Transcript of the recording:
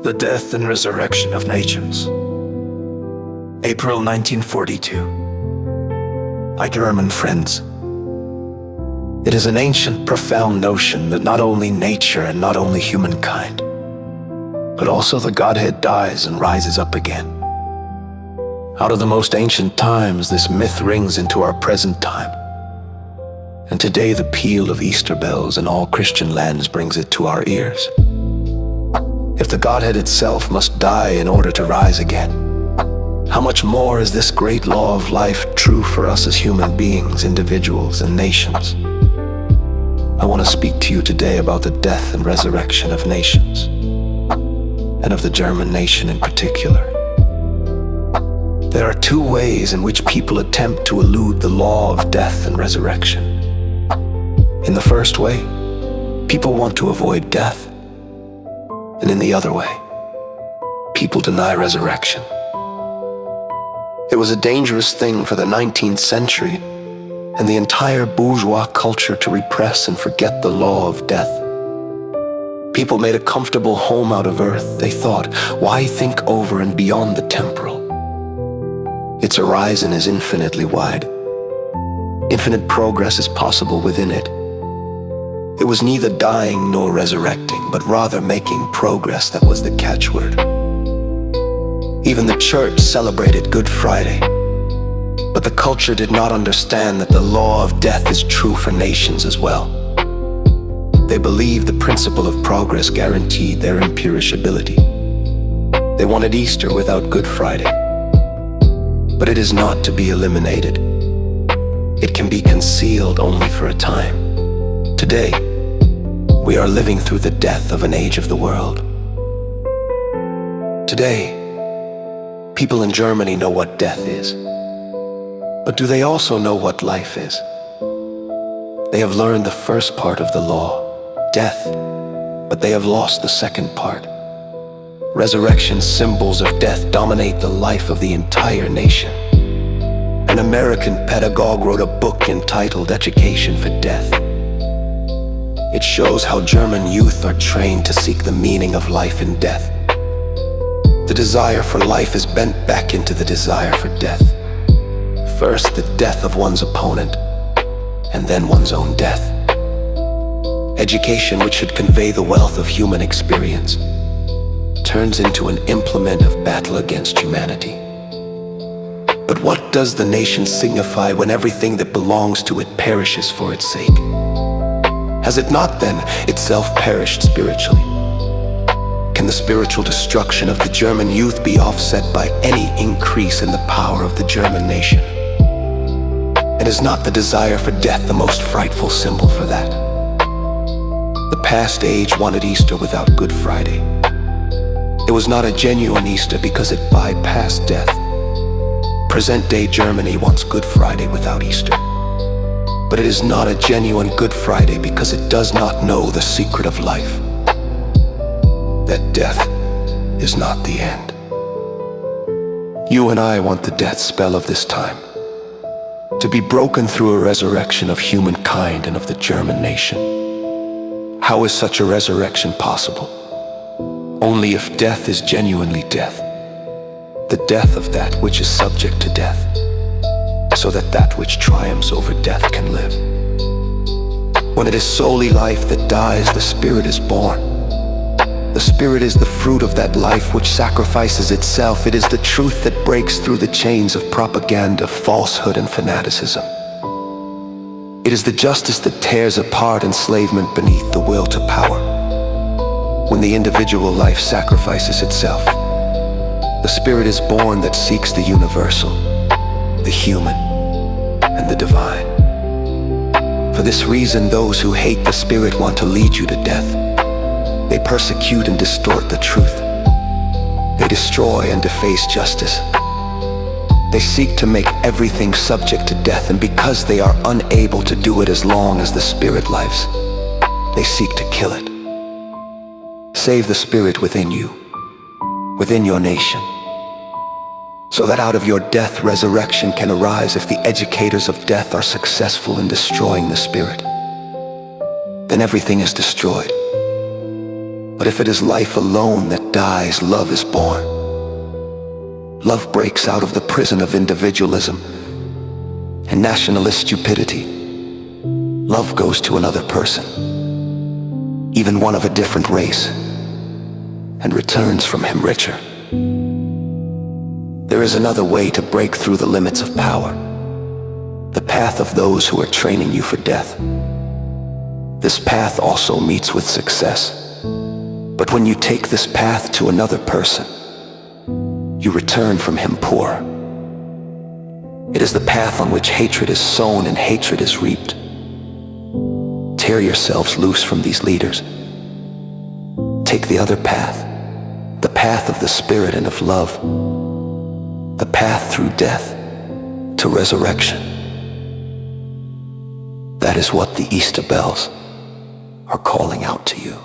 The Death and Resurrection of Nations. April 1942. My German friends. It is an ancient, profound notion that not only nature and not only humankind, but also the Godhead dies and rises up again. Out of the most ancient times, this myth rings into our present time. And today the peal of Easter bells in all Christian lands brings it to our ears. If the Godhead itself must die in order to rise again, how much more is this great law of life true for us as human beings, individuals, and nations? I want to speak to you today about the death and resurrection of nations, and of the German nation in particular. There are two ways in which people attempt to elude the law of death and resurrection. In the first way, people want to avoid death. And in the other way, people deny resurrection. It was a dangerous thing for the 19th century and the entire bourgeois culture to repress and forget the law of death. People made a comfortable home out of earth, they thought. Why think over and beyond the temporal? Its horizon is infinitely wide. Infinite progress is possible within it. It was neither dying nor resurrecting, but rather making progress that was the catchword. Even the church celebrated Good Friday, but the culture did not understand that the law of death is true for nations as well. They believed the principle of progress guaranteed their imperishability. They wanted Easter without Good Friday, but it is not to be eliminated. It can be concealed only for a time. Today, we are living through the death of an age of the world. Today, people in Germany know what death is. But do they also know what life is? They have learned the first part of the law, death, but they have lost the second part. Resurrection symbols of death dominate the life of the entire nation. An American pedagogue wrote a book entitled Education for Death. It shows how German youth are trained to seek the meaning of life in death. The desire for life is bent back into the desire for death. First, the death of one's opponent, and then one's own death. Education, which should convey the wealth of human experience, turns into an implement of battle against humanity. But what does the nation signify when everything that belongs to it perishes for its sake? Has it not then itself perished spiritually? Can the spiritual destruction of the German youth be offset by any increase in the power of the German nation? And is not the desire for death the most frightful symbol for that? The past age wanted Easter without Good Friday. It was not a genuine Easter because it bypassed death. Present-day Germany wants Good Friday without Easter. But it is not a genuine Good Friday because it does not know the secret of life. That death is not the end. You and I want the death spell of this time to be broken through a resurrection of humankind and of the German nation. How is such a resurrection possible? Only if death is genuinely death, the death of that which is subject to death, so that that which triumphs over death can live. When it is solely life that dies, the Spirit is born. The Spirit is the fruit of that life which sacrifices itself. It is the truth that breaks through the chains of propaganda, falsehood, and fanaticism. It is the justice that tears apart enslavement beneath the will to power. When the individual life sacrifices itself, the Spirit is born that seeks the universal, the human, and the divine. For this reason, those who hate the Spirit want to lead you to death. They persecute and distort the truth. They destroy and deface justice. They seek to make everything subject to death, and because they are unable to do it as long as the Spirit lives, they seek to kill it. Save the Spirit within you, within your nation, so that out of your death resurrection can arise. If the educators of death are successful in destroying the Spirit, then everything is destroyed. But if it is life alone that dies, love is born. Love breaks out of the prison of individualism and nationalist stupidity. Love goes to another person, even one of a different race, and returns from him richer. There is another way to break through the limits of power, the path of those who are training you for death. This path also meets with success, but when you take this path to another person, you return from him poorer. It is the path on which hatred is sown and hatred is reaped. Tear yourselves loose from these leaders. Take the other path, the path of the Spirit and of love, the path through death to resurrection. That is what the Easter bells are calling out to you.